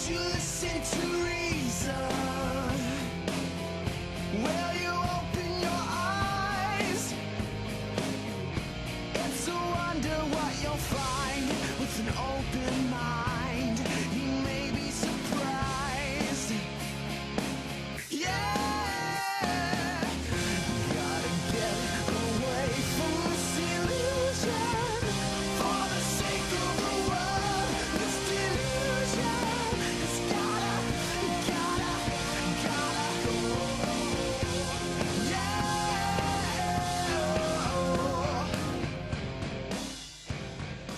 you listen to reason? Will you open your eyes? It's a wonder what you'll find with an open mind. You may be surprised. Yeah. Gotta get away from this illusion for the sake of the world. This delusion has gotta go. Yeah.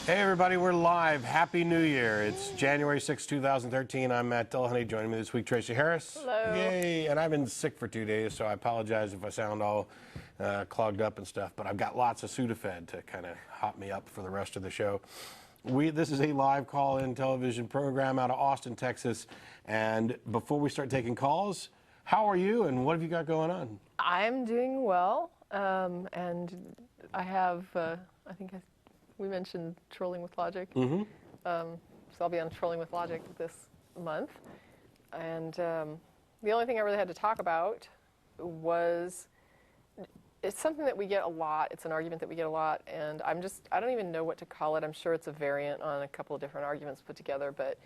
Hey everybody, we're live. Happy New Year. It's January 6, 2013. I'm Matt Dillahunty. Joining me this week, Tracy Harris. Hello. Yay. And I've been sick for 2 days, so I apologize if I sound all clogged up and stuff, but I've got lots of Sudafed to kind of hop me up for the rest of the show. This is a live call-in television program out of Austin, Texas. And before we start taking calls, how are you and what have you got going on? I'm doing well, and I have, we mentioned Trolling with Logic. Mm-hmm. So I'll be on Trolling with Logic this month. And the only thing I really had to talk about was, it's something that we get a lot. It's an argument that we get a lot, and I don't even know what to call it. I'm sure it's a variant on a couple of different arguments put together, but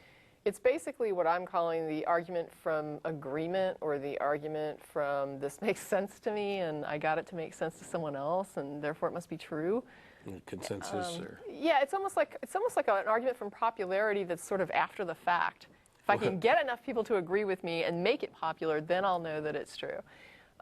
it's basically what I'm calling the argument from agreement, or the argument from this makes sense to me and I got it to make sense to someone else and therefore it must be true. Consensus? Yeah, it's almost like an argument from popularity that's sort of after the fact. If I can get enough people to agree with me and make it popular, then I'll know that it's true.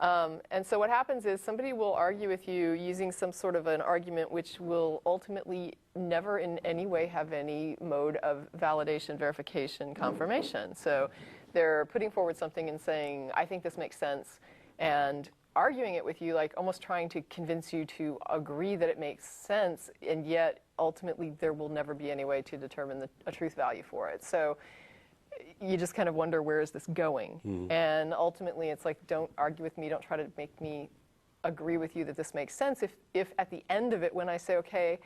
And so what happens is somebody will argue with you using some sort of an argument which will ultimately never in any way have any mode of validation, verification, confirmation. So they're putting forward something and saying, I think this makes sense, and arguing it with you, like almost trying to convince you to agree that it makes sense, and yet ultimately there will never be any way to determine a truth value for it. So you just kind of wonder, where is this going? Mm. And ultimately it's like, don't argue with me, don't try to make me agree with you that this makes sense. If at the end of it, when I say, okay,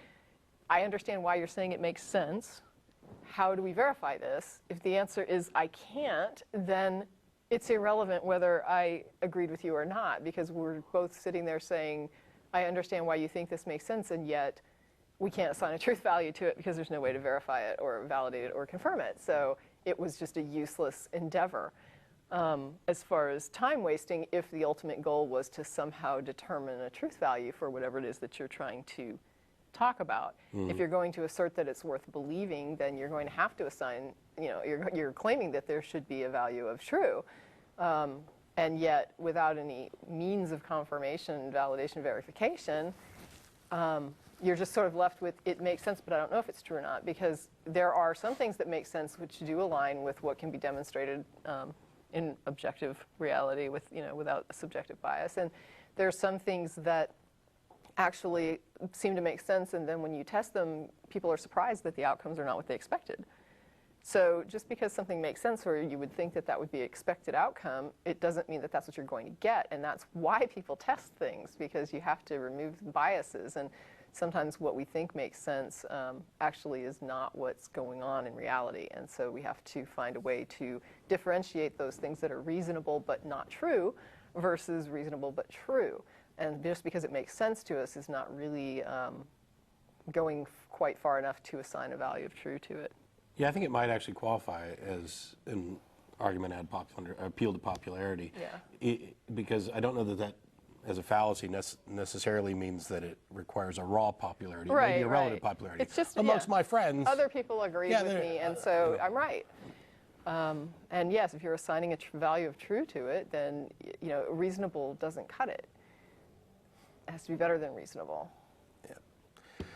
I understand why you're saying it makes sense, how do we verify this? If the answer is I can't, then it's irrelevant whether I agreed with you or not, because we're both sitting there saying, I understand why you think this makes sense, and yet we can't assign a truth value to it because there's no way to verify it or validate it or confirm it. So it was just a useless endeavor as far as time wasting, if the ultimate goal was to somehow determine a truth value for whatever it is that you're trying to talk about. Mm. If you're going to assert that it's worth believing, then you're going to have to assign, you're claiming that there should be a value of true. And yet, without any means of confirmation, validation, verification, you're just sort of left with, it makes sense, but I don't know if it's true or not, because there are some things that make sense which do align with what can be demonstrated in objective reality without a subjective bias. And there are some things that actually seem to make sense, and then when you test them, people are surprised that the outcomes are not what they expected. So just because something makes sense, or you would think that that would be an expected outcome, it doesn't mean that that's what you're going to get. And that's why people test things, because you have to remove biases. And sometimes what we think makes sense actually is not what's going on in reality. And so we have to find a way to differentiate those things that are reasonable but not true versus reasonable but true. And just because it makes sense to us is not really going quite far enough to assign a value of true to it. Yeah, I think it might actually qualify as an argument appeal to popularity. Yeah. Because I don't know that as a fallacy necessarily means that it requires a raw popularity, right, maybe a relative popularity. It's just amongst my friends. Other people agree with me, and so I'm right. And yes, if you're assigning a value of true to it, then reasonable doesn't cut it. It has to be better than reasonable. Yeah.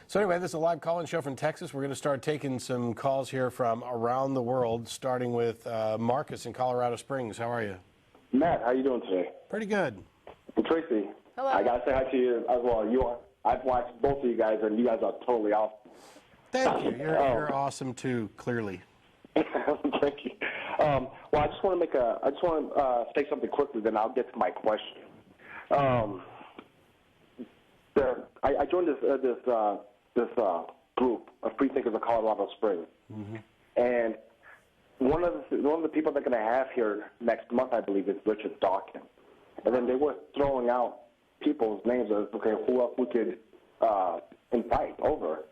So anyway, this is a live call-in show from Texas. We're going to start taking some calls here from around the world, starting with Marcus in Colorado Springs. How are you? Matt, how you doing today? Pretty good. And Tracy. Hello. I got to say hi to you as well. I've watched both of you guys, and you guys are totally awesome. Thank you. You're awesome too, clearly. Thank you. Well, I just want to say something quickly, then I'll get to my question. I joined this group of free thinkers of Colorado Springs, mm-hmm. and one of the people they're going to have here next month, I believe, is Richard Dawkins. And then they were throwing out people's names of, okay, who else we could invite over.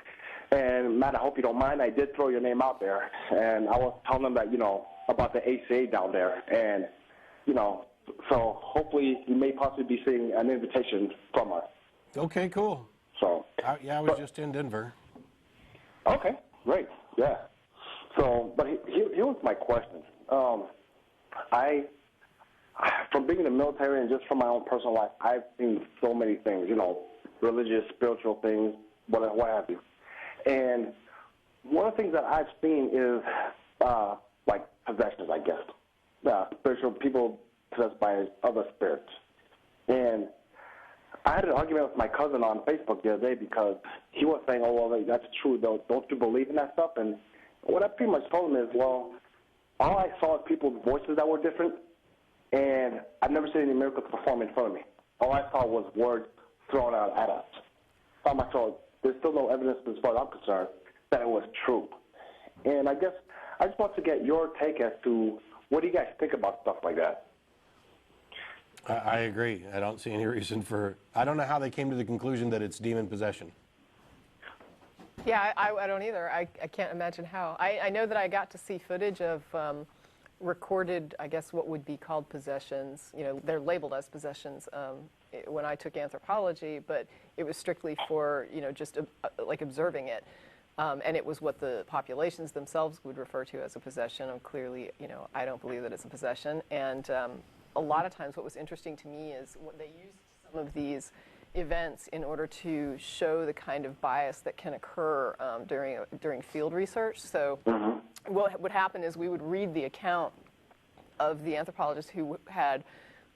And, Matt, I hope you don't mind. I did throw your name out there. And I was telling them that, about the ACA down there. And, so hopefully you may possibly be seeing an invitation from us. Okay, cool. So. I was just in Denver. Okay, great. Yeah. So, but here was my question. From being in the military and just from my own personal life, I've seen so many things, religious, spiritual things, what have you. And one of the things that I've seen is like possessions, I guess. Spiritual people possessed by other spirits. And I had an argument with my cousin on Facebook the other day because he was saying, oh, well, that's true, though. Don't you believe in that stuff? And what I pretty much told him is, well, all I saw was people's voices that were different, and I've never seen any miracles perform in front of me. All I saw was words thrown out at us. So I'm like, so there's still no evidence, as far as I'm concerned, that it was true. And I guess I just want to get your take as to what do you guys think about stuff like that? I agree. I don't see any reason for... I don't know how they came to the conclusion that it's demon possession. Yeah, I don't either. I can't imagine how. I know that I got to see footage of recorded, I guess, what would be called possessions. They're labeled as possessions when I took anthropology, but it was strictly for, just like observing it. And it was what the populations themselves would refer to as a possession. And clearly, I don't believe that it's a possession. And a lot of times what was interesting to me is when they used some of these events in order to show the kind of bias that can occur during field research. So what would happen is we would read the account of the anthropologist who had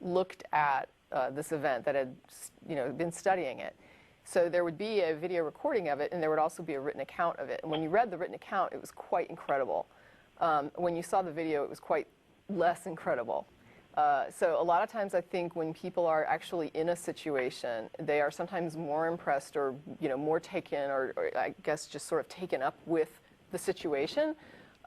looked at this event, that had been studying it. So there would be a video recording of it, and there would also be a written account of it. And when you read the written account, it was quite incredible. When you saw the video, it was quite less incredible. So a lot of times I think when people are actually in a situation, they are sometimes more impressed or more taken or I guess just sort of taken up with the situation.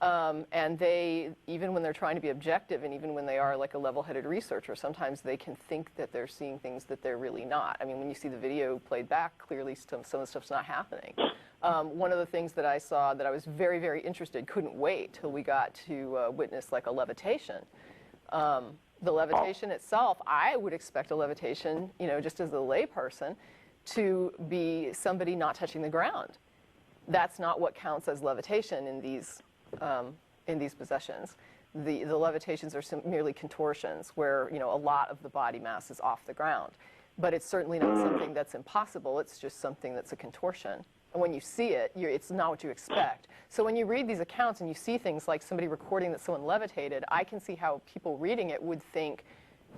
And they, even when they're trying to be objective and even when they are like a level-headed researcher, sometimes they can think that they're seeing things that they're really not. I mean, when you see the video played back, clearly some of the stuff's not happening. One of the things that I saw that I was very, very interested, couldn't wait till we got to witness like a levitation. The levitation itself, I would expect a levitation, just as a layperson, to be somebody not touching the ground. That's not what counts as levitation in these possessions. The levitations are merely contortions where, a lot of the body mass is off the ground. But it's certainly not something that's impossible. It's just something that's a contortion. And when you see it, it's not what you expect. So when you read these accounts and you see things like somebody recording that someone levitated, I can see how people reading it would think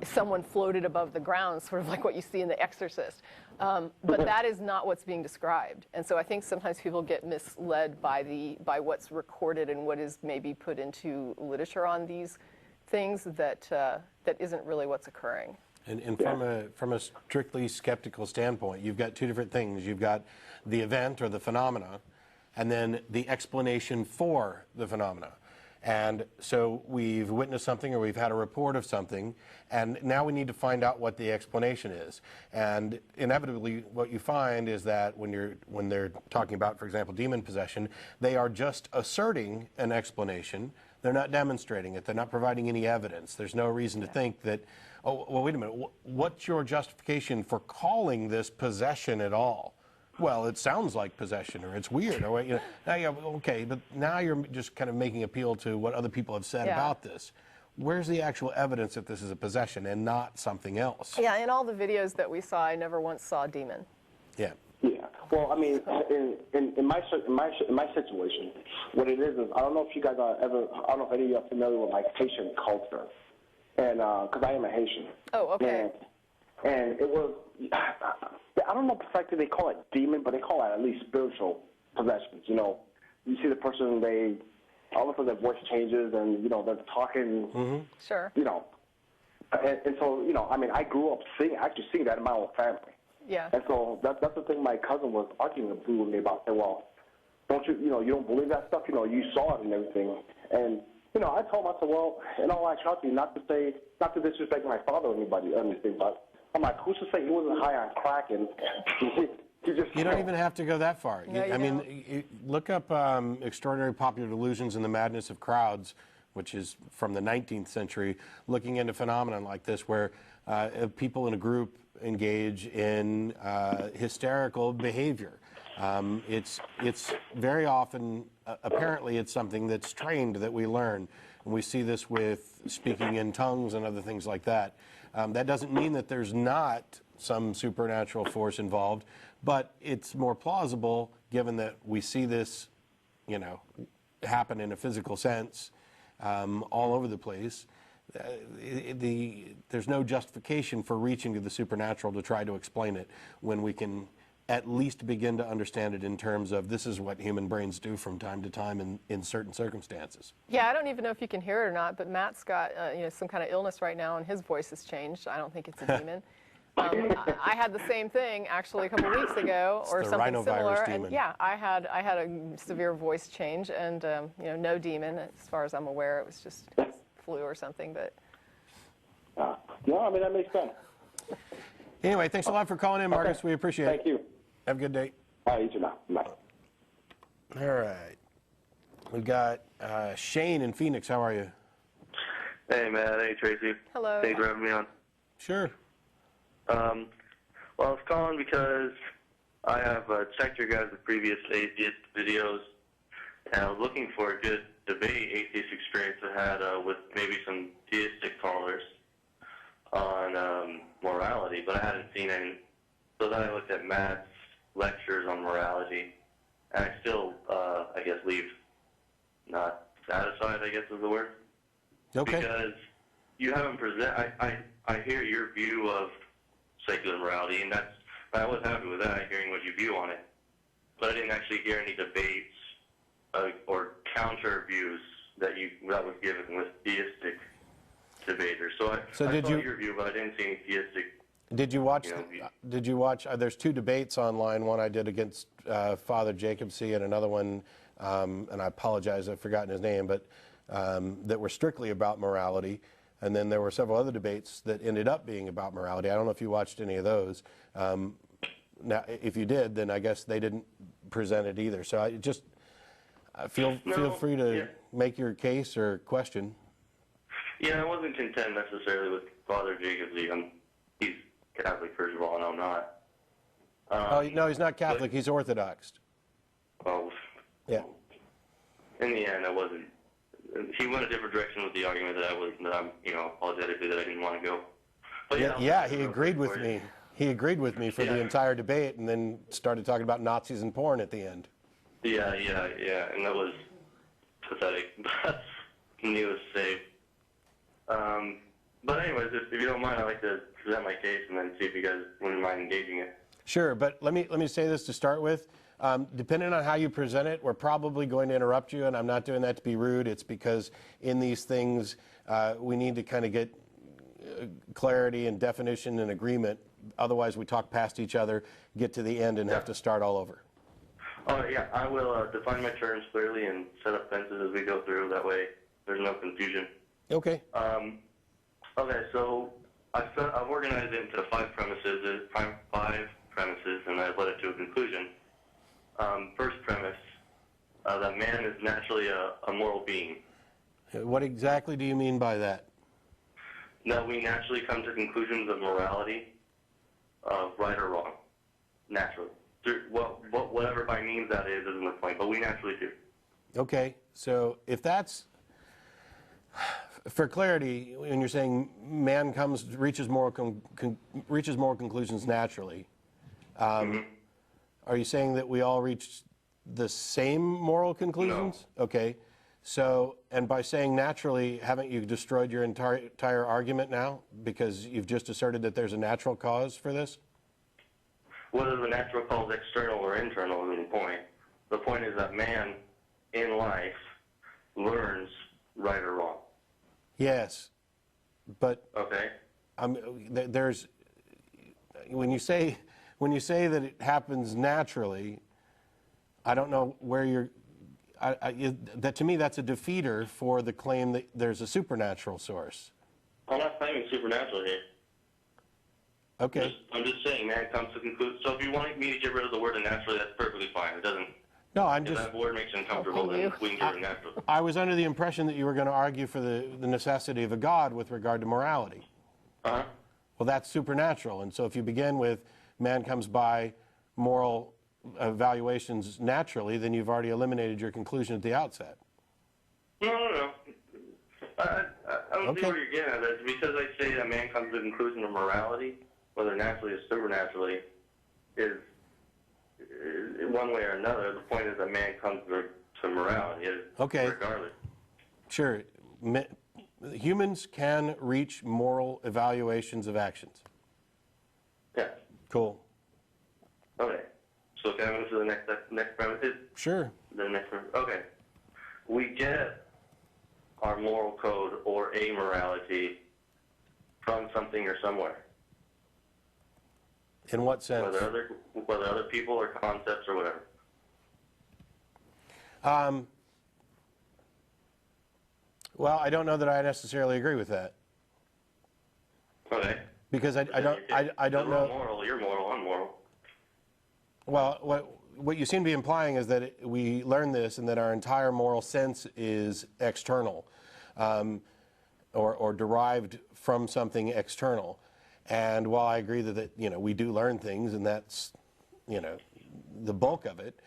someone floated above the ground, sort of like what you see in The Exorcist. But that is not what's being described. And so I think sometimes people get misled by what's recorded and what is maybe put into literature on these things that isn't really what's occurring. And from a strictly skeptical standpoint, you've got two different things. You've got the event or the phenomena, and then the explanation for the phenomena. And so we've witnessed something or we've had a report of something, and now we need to find out what the explanation is. And inevitably what you find is that when they're talking about, for example, demon possession, they are just asserting an explanation. They're not demonstrating it. They're not providing any evidence. There's no reason to think that, oh, well, wait a minute, what's your justification for calling this possession at all? Well, it sounds like possession, or it's weird, or okay, but now you're just kind of making appeal to what other people have said about this. Where's the actual evidence that this is a possession and not something else? Yeah, in all the videos that we saw, I never once saw a demon. Yeah. Yeah. Well, I mean, in my situation, what it is I don't know if you guys I don't know if any of you are familiar with like Haitian culture, and because I am a Haitian. Oh, okay. And it was, I don't know precisely they call it demon, but they call it at least spiritual possessions. You see the person, all of a sudden their voice changes, and they're talking. Mm-hmm. Sure. And so I mean, I grew up actually seeing that in my own family. Yeah. And so that's the thing my cousin was arguing with me about. Say, well, don't you don't believe that stuff? You saw it and everything. And you know, I told him, I said, well, in all actuality, not to disrespect my father or anybody, anything, but I'm like, who's to say he wasn't high on crack and he just... You don't even have to go that far. No, you I mean, don't. look up Extraordinary Popular Delusions and the Madness of Crowds, which is from the 19th century, looking into phenomenon like this where people in a group engage in hysterical behavior. It's very often, apparently it's something that's trained that we learn. And we see this with speaking in tongues and other things like that. That doesn't mean that there's not some supernatural force involved, but it's more plausible given that we see this, you know, happen in a physical sense all over the place. There's no justification for reaching to the supernatural to try to explain it when we can at least begin to understand it in terms of this is what human brains do from time to time in certain circumstances. Yeah, I don't even know if you can hear it or not, but Matt's got you know, some kind of illness right now, and his voice has changed. I don't think it's a demon. I had the same thing actually a couple weeks ago, or something similar. Demon. And yeah, I had a severe voice change, and you know, no demon as far as I'm aware. It was just flu or something, but. No, I mean, that makes sense. Anyway, thanks a lot for calling in, Marcus. Okay. We appreciate it. Thank you. Have a good day. All right, you too now. Bye. All right. We've got Shane in Phoenix. How are you? Hey, Matt. Hey, Tracy. Hello. Thanks for having me on. Sure. Well, I was calling because I have checked your guys' previous atheist videos, and I was looking for a good debate Atheist Experience I had with maybe some theistic callers on morality, but I hadn't seen any. So then I looked at Matt's lectures on morality, and I still, I guess, leave not satisfied, I guess is the word. Okay. Because you haven't I hear your view of secular morality, and I was happy with that, hearing what you view on it. But I didn't actually hear any debates or counter views that was given with theistic debaters. So I saw your view, but I didn't see any theistic. Did you watch? Did you watch? There's two debates online. One I did against Father Jacobsy, and another one, and I apologize, I've forgotten his name, but that were strictly about morality. And then there were several other debates that ended up being about morality. I don't know if you watched any of those. Now, if you did, then I guess they didn't present it either. So I just feel free to make your case or question. Yeah, I wasn't content necessarily with Father Jacobsy. He's Catholic, first of all, and I'm not. No, he's not Catholic. He's Orthodox. Well, Yeah. in the end, I wasn't. He went a different direction with the argument that I'm, apologetically that I didn't want to go. But Yeah, he agreed with me. He agreed with me for the entire debate, and then started talking about Nazis and porn at the end. Yeah, and that was pathetic. Needless to say. But anyways, if you don't mind, I'd like to present my case and then see if you guys wouldn't mind engaging it. Sure, but let me say this to start with. Depending on how you present it, we're probably going to interrupt you, and I'm not doing that to be rude. It's because in these things, we need to kind of get clarity and definition and agreement. Otherwise, we talk past each other, get to the end, and have to start all over. Oh, yeah, I will define my terms clearly and set up fences as we go through. That way, there's no confusion. Okay. Okay, so I've organized it into five premises, and I've led it to a conclusion. First premise, that man is naturally a moral being. What exactly do you mean by that? That we naturally come to conclusions of morality, right or wrong, naturally. Whatever by means that is isn't the point, but we naturally do. Okay, so if that's, for clarity, when you're saying man reaches moral conclusions naturally, are you saying that we all reach the same moral conclusions? No. Okay, so, and by saying naturally, haven't you destroyed your entire argument now? Because you've just asserted that there's a natural cause for this? Whether the natural cause is external or internal isn't the point. The point is that man, in life, learns right or wrong. Yes, but Okay. there's when you say that it happens naturally, I don't know where you're. that to me, that's a defeater for the claim that there's a supernatural source. I'm not claiming supernatural here. Okay. I'm just saying man comes to conclusion. So if you want me to get rid of the word naturally, that's perfectly fine. It doesn't. No, I'm If just. that word makes you uncomfortable, Okay, then we can get rid of naturally. I was under the impression that you were going to argue for the necessity of a God with regard to morality. Uh-huh. Well, that's supernatural. And so if you begin with man comes by moral evaluations naturally, then you've already eliminated your conclusion at the outset. No. I don't see Okay. where you're getting at. That's because I say that man comes to the conclusion of morality, whether naturally or supernaturally, is one way or another. The point is that man comes to morality, Okay. regardless. Sure. Humans can reach moral evaluations of actions. Yeah. Cool. Okay. So can I move to the next premise? Sure. The next premise. Okay. We get our moral code or amorality from something or somewhere. In what sense? Whether other people or concepts or whatever. Well, I don't know that I necessarily agree with that. Okay. Because I don't know. Moral, you're moral, I'm moral. Well, what you seem to be implying is that we learn this and that our entire moral sense is external, or derived from something external. And while I agree that we do learn things and that's the bulk of it,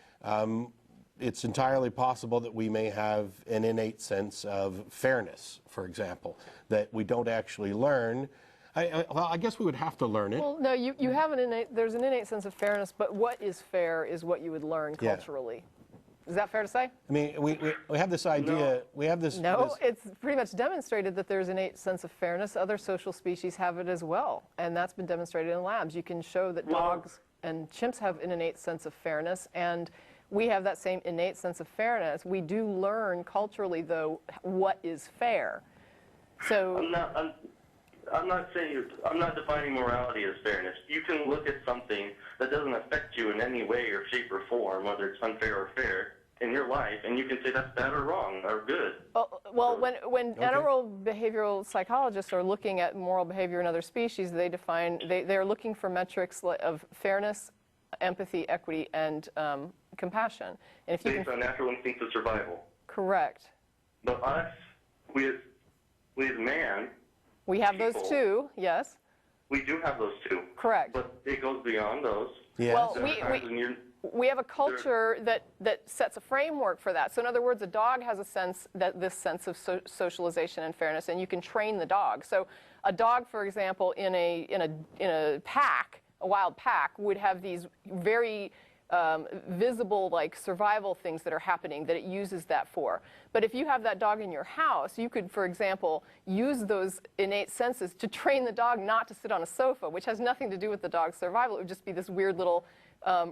it's entirely possible that we may have an innate sense of fairness, for example, that we don't actually learn. Well, I guess we would have to learn it. Well, no, you have there's an innate sense of fairness, but what is fair is what you would learn Yeah. culturally. Is that fair to say? I mean, we have this idea. No. We have this. No, it's pretty much demonstrated that there's an innate sense of fairness. Other social species have it as well, and that's been demonstrated in labs. You can show that dogs and chimps have an innate sense of fairness, and we have that same innate sense of fairness. We do learn culturally, though, what is fair. So I'm not saying I'm not defining morality as fairness. You can look at something that doesn't affect you in any way or shape or form, whether it's unfair or fair, in your life, and you can say that's bad or wrong or good. Well, when animal behavioral psychologists are looking at moral behavior in other species, they're looking for metrics of fairness, empathy, equity, and compassion. And if you Based on natural instincts of survival. correct. But us, we as man, We have those people. too, yes. We do have those two. Correct. But it goes beyond those. Yes. Well, There are times when you're- we have a culture that sets a framework for that. So in other words, a dog has this sense of socialization and fairness, and you can train the dog. So a dog, for example, in a pack, a wild pack, would have these very visible, like, survival things that are happening that it uses that for. But if you have that dog in your house, you could, for example, use those innate senses to train the dog not to sit on a sofa, which has nothing to do with the dog's survival. It would just be this weird little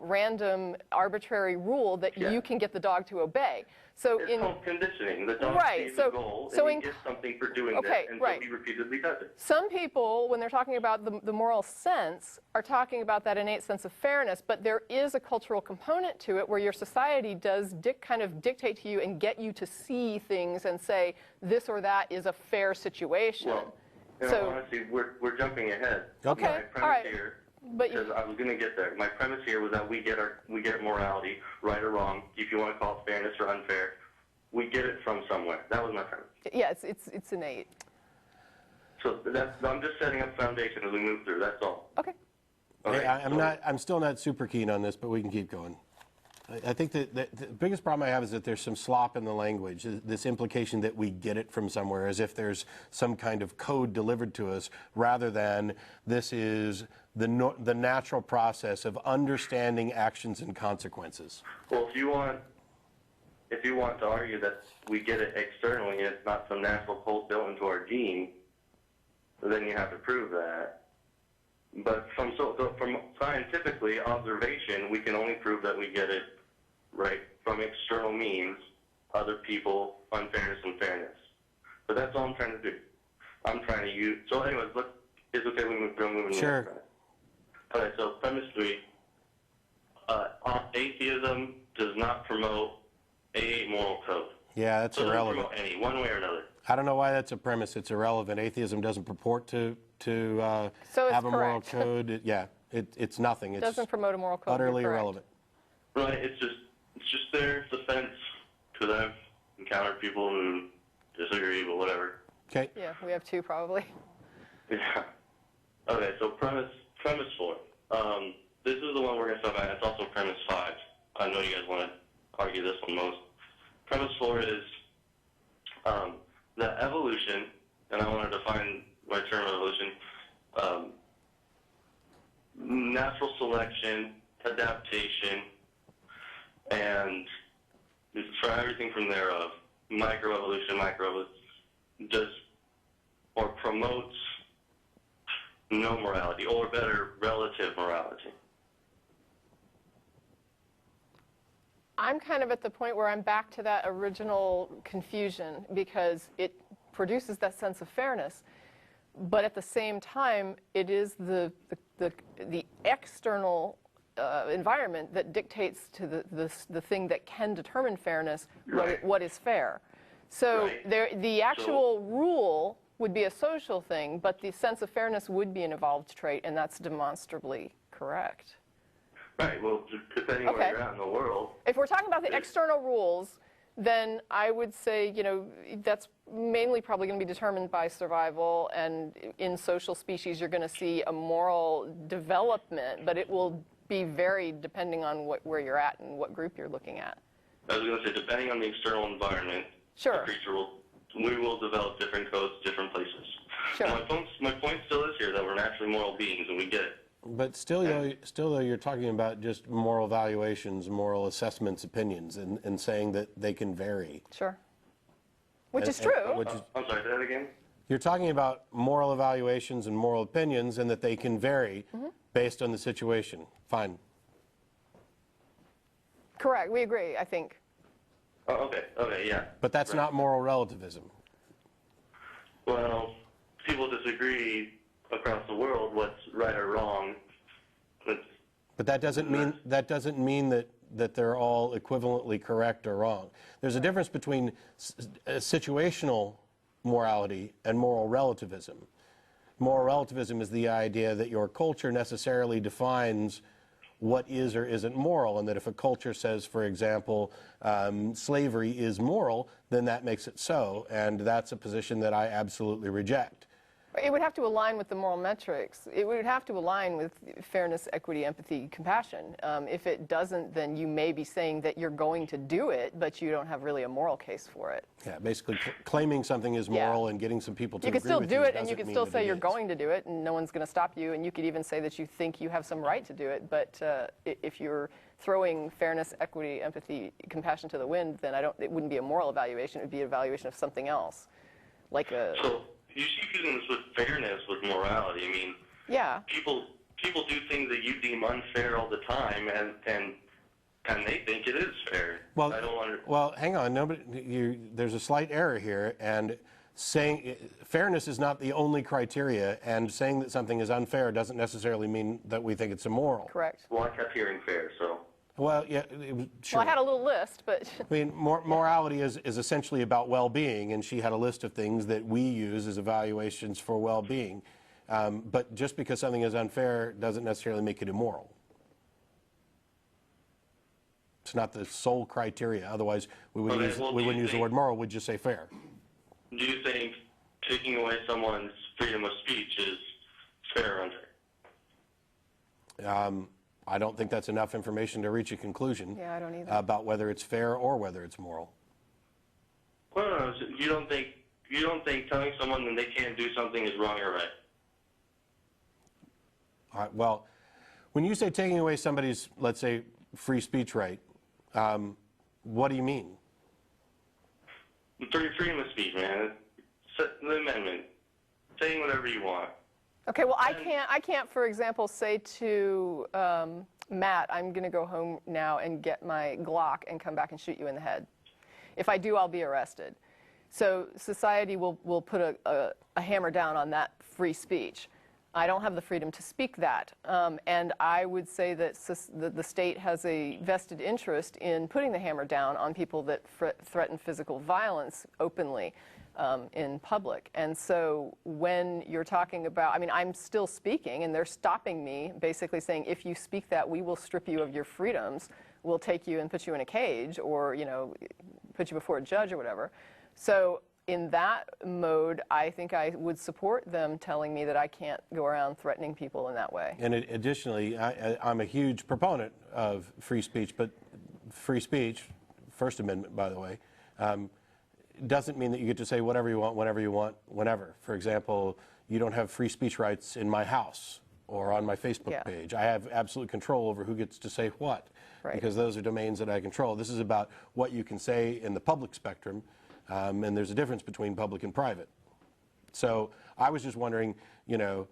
random, arbitrary rule that you can get the dog to obey. So It's called conditioning. The dog Right, sees so- a goal, so and in- he gets something for doing Okay, that, and right. so he repeatedly does it. some people, when they're talking about the moral sense, are talking about that innate sense of fairness, but there is a cultural component to it where your society does kind of dictate to you and get you to see things and say this or that is a fair situation. Well, So- honestly, we're jumping ahead. Okay. My all premise right. here, But you- because I was going to get there. My premise here was that we get morality, right or wrong, if you want to call it fairness or unfair. We get it from somewhere. That was my premise. Yeah, it's innate. So I'm just setting up foundation as we move through. That's all. Okay. Hey, I'm still not super keen on this, but we can keep going. I think that the biggest problem I have is that there's some slop in the language, this implication that we get it from somewhere, as if there's some kind of code delivered to us, rather than this is the natural process of understanding actions and consequences. Well, if you want to argue that we get it externally and it's not some natural code built into our gene, then you have to prove that. But from scientifically observation, we can only prove that we get it right from external means, other people, unfairness and fairness. But that's all I'm trying to do. I'm trying to use. So, anyways, it's okay. We move through. Sure. All right. So, premise 3: atheism does not promote a moral Yeah, that's So irrelevant. promote any, one way or another. I don't know why that's a premise. It's irrelevant. Atheism doesn't purport to So it's have a moral correct. code. It's nothing. It's Doesn't promote a moral code. utterly You're correct. irrelevant. Right, it's just their defense, because I've encountered people who disagree, but whatever. Okay. Yeah, we have two probably. Yeah. Okay, so premise 4. This is the one we're going to stop at. It's also premise 5. I know you guys want to argue this one most. Premise 4 is that evolution, and I want to define my term evolution, natural selection, adaptation, and for everything from there of microevolution, does or promotes no morality, or better, relative morality. I'm kind of at the point where I'm back to that original confusion because it produces that sense of fairness, but at the same time, it is the external environment that dictates to the thing that can determine fairness, Right. what is fair. So Right. the actual rule would be a social thing, but the sense of fairness would be an evolved trait, and that's demonstrably correct. Right, well, depending Okay. where you're at in the world. If we're talking about the external rules, then I would say, that's mainly probably going to be determined by survival, and in social species you're going to see a moral development, but it will be varied depending on where you're at and what group you're looking at. I was going to say, depending on the external environment, Sure. the creature we will develop different codes, different places. Sure. My point still is here that we're naturally moral beings, and we get it. But still, though, you're talking about just moral valuations, moral assessments, opinions, and saying that they can vary. Sure. Which is And- true. which is- I'm sorry, say that again? You're talking about moral evaluations and moral opinions, and that they can vary based on the situation. Fine. Correct. We agree, I think. Oh, okay, yeah. But that's Right. not moral relativism. Well, people disagree across the world what's right or wrong. But that doesn't mean that they're all equivalently correct or wrong. There's a difference between situational morality and moral relativism. Moral relativism is the idea that your culture necessarily defines what is or isn't moral, and that if a culture says, for example, slavery is moral, then that makes it so, and that's a position that I absolutely reject. It would have to align with the moral metrics. It would have to align with fairness, equity, empathy, compassion. If it doesn't, then you may be saying that you're going to do it, but you don't have really a moral case for it. Yeah, basically claiming something is moral and getting some people to You agree can still with do you it, and you doesn't can mean still that say it you're is. going to do it, and no one's going to stop you, and you could even say that you think you have some right to do it, but if you're throwing fairness, equity, empathy, compassion to the wind, then it wouldn't be a moral evaluation, it would be an evaluation of something else. Like a... So, you keep using this with fairness, with morality. I mean, Yeah. people do things that you deem unfair all the time, and they think it is fair. Well, I don't want well, hang on. There's a slight error here, and saying fairness is not the only criteria, and saying that something is unfair doesn't necessarily mean that we think it's immoral. Correct. Well, I kept hearing fair, so. Well, yeah, sure. Well, I had a little list, but... I mean, morality is essentially about well-being, and she had a list of things that we use as evaluations for well-being. But just because something is unfair doesn't necessarily make it immoral. It's not the sole criteria. Otherwise, we wouldn't Okay, use, well, we do wouldn't you use the think- word moral. We'd just say fair. Do you think taking away someone's freedom of speech is fair or unfair? I don't think that's enough information to reach a conclusion Yeah, I don't either. about whether it's fair or whether it's moral. Well, no, so you don't think telling someone that they can't do something is wrong or right? All right, well, when you say taking away somebody's, let's say, free speech right, what do you mean? Freedom of speech, man. The amendment. Saying whatever you want. Okay, well, I can't, for example, say to Matt, I'm going to go home now and get my Glock and come back and shoot you in the head. If I do, I'll be arrested. So society will put a hammer down on that free speech. I don't have the freedom to speak that. And I would say that the state has a vested interest in putting the hammer down on people that threaten physical violence openly in public. And so when you're talking about, I mean, I'm still speaking, and they're stopping me, basically saying, if you speak that, we will strip you of your freedoms. We'll take you and put you in a cage, or, you know, put you before a judge or whatever. So in that mode, I think I would support them telling me that I can't go around threatening people in that way. And additionally, I'm a huge proponent of free speech, but free speech, First Amendment, by the way, doesn't mean that you get to say whatever you want, whenever you want, whenever. For example, you don't have free speech rights in my house or on my Facebook page. I have absolute control over who gets to say what, because those are domains that I control. This is about what you can say in the public spectrum. And there's a difference between public and private. So I was just wondering, you know,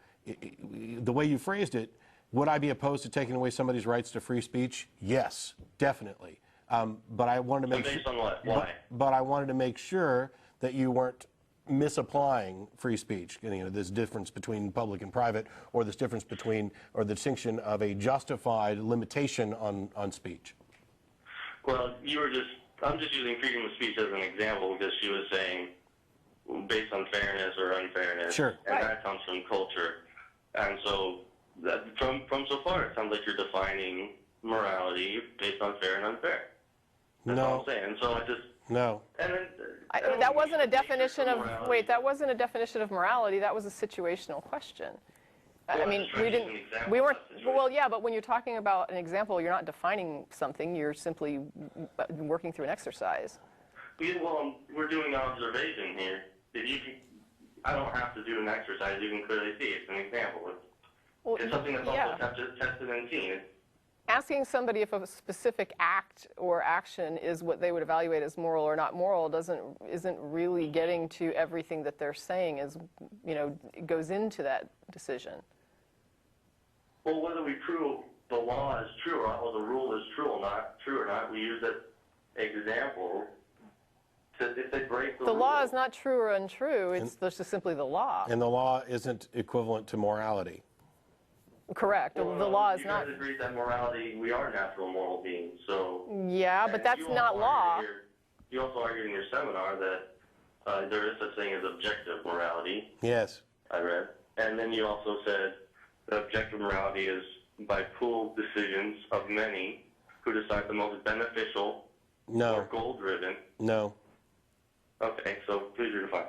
the way you phrased it, would I be opposed to taking away somebody's rights to free speech? Yes, definitely. But I wanted to make based on what? Why? But I wanted to make sure that you weren't misapplying free speech. You know, this difference between public and private, or this difference between, or the distinction of a justified limitation on speech. Well, I'm just using freedom of speech as an example, because she was saying based on fairness or unfairness. Sure. And that comes from culture. And so from so far, it sounds like you're defining morality based on fair and unfair. That's all I'm saying. So I just... No. And then, That wasn't a definition of, wait, that wasn't a definition of morality. That was a situational question. I mean, we weren't, well, yeah, but when you're talking about an example, you're not defining something, you're simply working through an exercise. Well, we're doing observation here. I don't have to do an exercise, you can clearly see. It's an example. It's something that's also tested and seen. Asking somebody if a specific act or action is what they would evaluate as moral or not moral isn't really getting to everything that they're saying, is, you know, goes into that decision. Well, whether we prove the law is true or not, or the rule is true or not, we use that example to, if they break the rule. The law is not true or untrue, it's just simply the law. And the law isn't equivalent to morality. Correct. Well, the law is not. You guys agree that morality, we are natural moral beings, so... Yeah, but that's not law. You also argued in your seminar that there is such thing as objective morality. Yes. I read. And then you also said that objective morality is by pooled decisions of many who decide the most beneficial or goal-driven. No. Okay, so please redefine.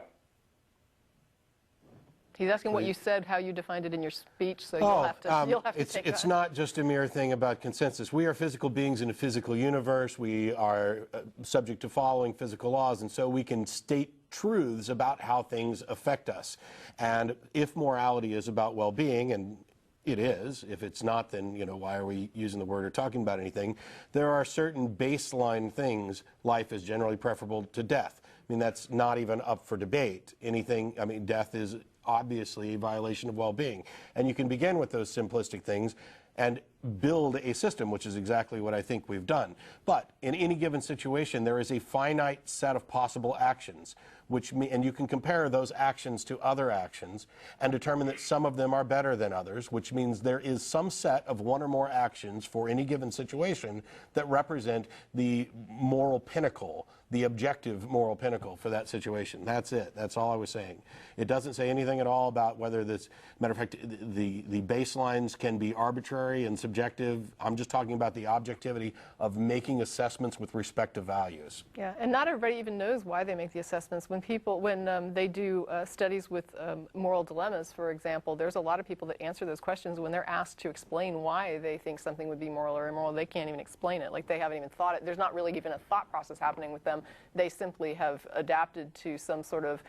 He's asking what you said, how you defined it in your speech, so you'll have to take it's that. not just a mere thing about consensus. We are physical beings in a physical universe. We are subject to following physical laws, and so we can state truths about how things affect us. And if morality is about well-being, and it is, if it's not, then, you know, why are we using the word or talking about anything? There are certain baseline things. Life is generally preferable to death. I mean, that's not even up for debate. Anything, I mean, death is obviously a violation of well-being. And you can begin with those simplistic things and build a system, which is exactly what I think we've done. But in any given situation, there is a finite set of possible actions, and you can compare those actions to other actions and determine that some of them are better than others, which means there is some set of one or more actions for any given situation that represent the moral pinnacle, the objective moral pinnacle for that situation. That's it. That's all I was saying. It doesn't say anything at all about whether this, matter of fact, the baselines can be arbitrary and subjective. I'm just talking about the objectivity of making assessments with respect to values. Yeah, and not everybody even knows why they make the assessments. When they do studies with moral dilemmas, for example, there's a lot of people that answer those questions when they're asked to explain why they think something would be moral or immoral. They can't even explain it. Like, they haven't even thought it. There's not really even a thought process happening with them. They simply have adapted to some sort of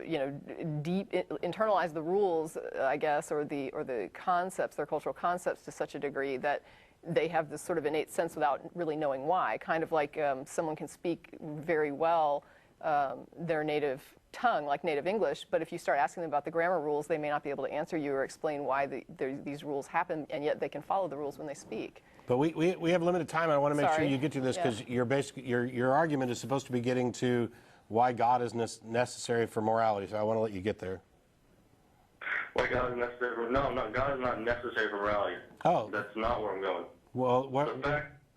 you know, internalize the rules, I guess, or the concepts, their cultural concepts, to such a degree that they have this sort of innate sense without really knowing why. Kind of like someone can speak very well their native tongue, like native English, but if you start asking them about the grammar rules, they may not be able to answer you or explain why these rules happen, and yet they can follow the rules when they speak. But we have limited time. I want to make sure you get to this, because your argument is supposed to be getting to why God is necessary for morality, so I want to let you get there. Why God is necessary for... No, God is not necessary for morality. Oh. That's not where I'm going. Well,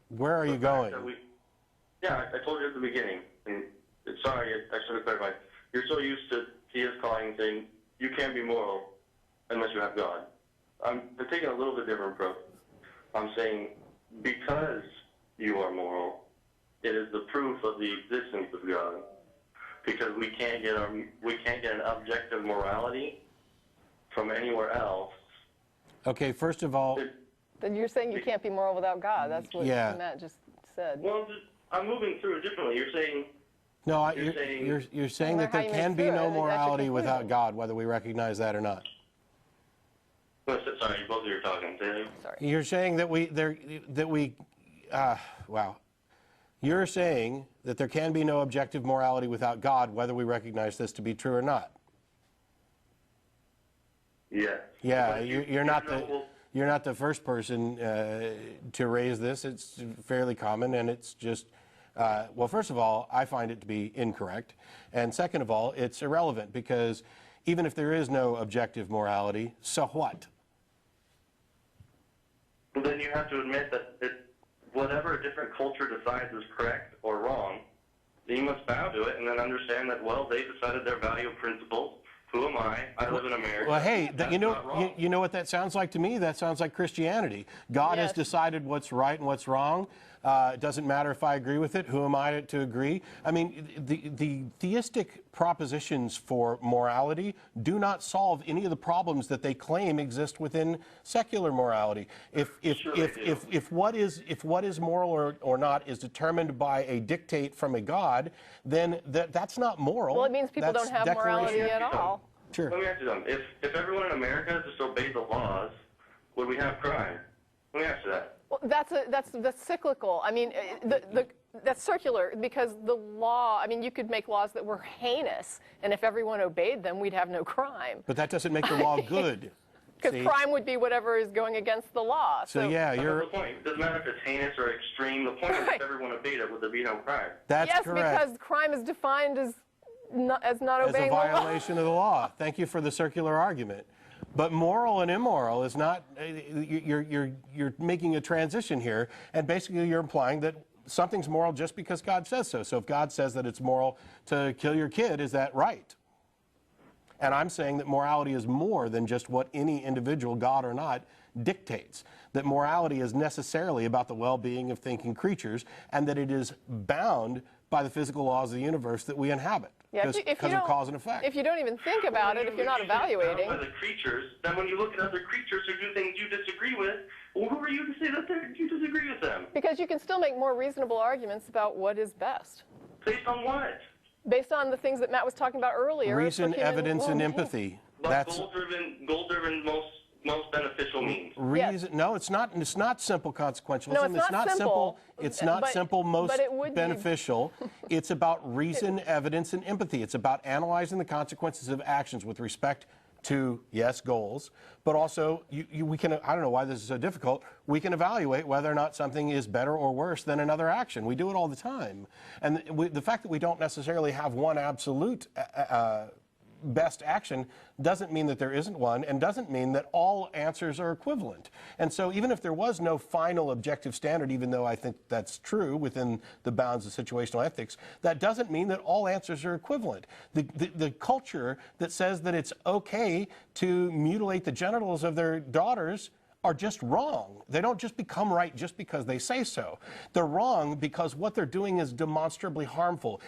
where are you going? I told you at the beginning. And sorry, I should have clarified. You're so used to theist calling and saying, you can't be moral unless you have God. I'm taking a little bit different approach. I'm saying, because you are moral, it is the proof of the existence of God. Because we can't get an objective morality from anywhere else. Okay, first of all... Then you're saying you can't be moral without God. That's what Matt just said. Well, I'm moving through it differently. You're saying... No, you're saying that there can be no morality without God, whether we recognize that or not. Sorry, both of you are talking. Sorry. You're saying that You're saying that there can be no objective morality without God, whether we recognize this to be true or not. Yeah. Yeah, you're not the first person to raise this. It's fairly common, and it's just, well, first of all, I find it to be incorrect, and second of all, it's irrelevant, because even if there is no objective morality, so what? Well, then you have to admit that whatever a different culture decides is correct or wrong, you must bow to it and then understand that, well, they decided their value principles. Who am I? I live in America. Well, hey, you know what that sounds like to me? That sounds like Christianity. God has decided what's right and what's wrong. It doesn't matter if I agree with it. Who am I to agree? I mean, the theistic propositions for morality do not solve any of the problems that they claim exist within secular morality. If what is moral or not is determined by a dictate from a God, then that's not moral. Well, it means people don't have morality at all. Sure. Let me ask you something. If everyone in America just obeyed the laws, would we have crime? Let me ask you that. Well, that's cyclical. I mean, that's circular, because the law, I mean, you could make laws that were heinous, and if everyone obeyed them, we'd have no crime. But that doesn't make the law good. Because crime would be whatever is going against the law. So yeah, you're... That's the point. It doesn't matter if it's heinous or extreme. The point is if everyone obeyed it, would there be no crime? That's correct. Yes, because crime is defined as not obeying the law. As a violation of the law. Thank you for the circular argument. But moral and immoral is not, you're making a transition here, and basically you're implying that something's moral just because God says so. So if God says that it's moral to kill your kid, is that right? And I'm saying that morality is more than just what any individual, God or not, dictates. That morality is necessarily about the well-being of thinking creatures, and that it is bound by the physical laws of the universe that we inhabit. Yeah, because of cause and effect. If you don't even think about it, if you're not evaluating. By the creatures, then when you look at other creatures who do things you disagree with, well, who are you to say that you disagree with them? Because you can still make more reasonable arguments about what is best. Based on what? Based on the things that Matt was talking about earlier. Reason, evidence, and empathy. That's goal-driven most beneficial means. Reason? No, it's not. It's not simple consequentialism. No, it's not simple. It's not simple. Most beneficial. It's about reason, evidence, and empathy. It's about analyzing the consequences of actions with respect to, yes, goals, but also we can. I don't know why this is so difficult. We can evaluate whether or not something is better or worse than another action. We do it all the time, and the fact that we don't necessarily have one absolute best action doesn't mean that there isn't one, and doesn't mean that all answers are equivalent. And so even if there was no final objective standard, even though I think that's true within the bounds of situational ethics, that doesn't mean that all answers are equivalent. The culture that says that it's okay to mutilate the genitals of their daughters are just wrong. They don't just become right just because they say so. They're wrong because what they're doing is demonstrably harmful.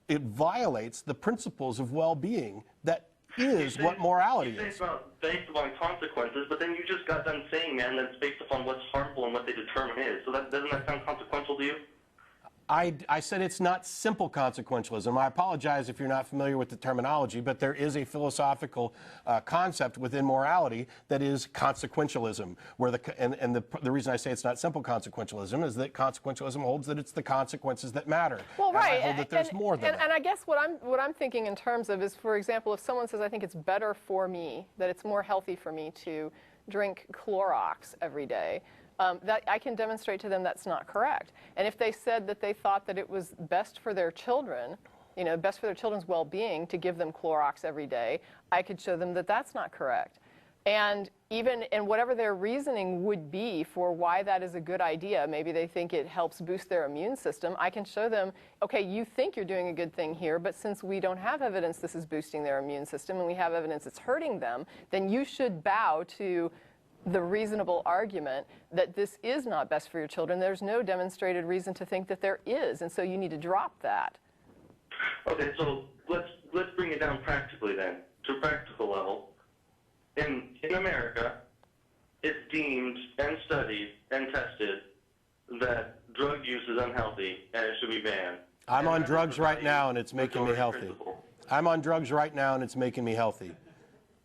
It violates the principles of well-being. That is what morality is. It's based upon consequences, but then you just got done saying, man, that it's based upon what's harmful and what they determine is. So doesn't that sound consequential to you? I said it's not simple consequentialism. I apologize if you're not familiar with the terminology, but there is a philosophical concept within morality that is consequentialism. Where the reason I say it's not simple consequentialism is that consequentialism holds that it's the consequences that matter. Well, right. And I hold that there's more than that. And I guess what I'm thinking in terms of is, for example, if someone says, I think it's better for me, that it's more healthy for me to drink Clorox every day, that I can demonstrate to them that's not correct. And if they said that they thought that it was best for their children best for their children's well-being to give them Clorox every day, I could show them that that's not correct. And whatever their reasoning would be for why that is a good idea, maybe they think it helps boost their immune system, I can show them, okay, you think you're doing a good thing here, but since we don't have evidence this is boosting their immune system and we have evidence it's hurting them, then you should bow to the reasonable argument that this is not best for your children. There's no demonstrated reason to think that there is, and so you need to drop that. Okay, so let's bring it down practically then, to a practical level. In America, it's deemed and studied and tested that drug use is unhealthy and it should be banned. I'm on drugs right now and it's making me healthy. Principle. I'm on drugs right now and it's making me healthy.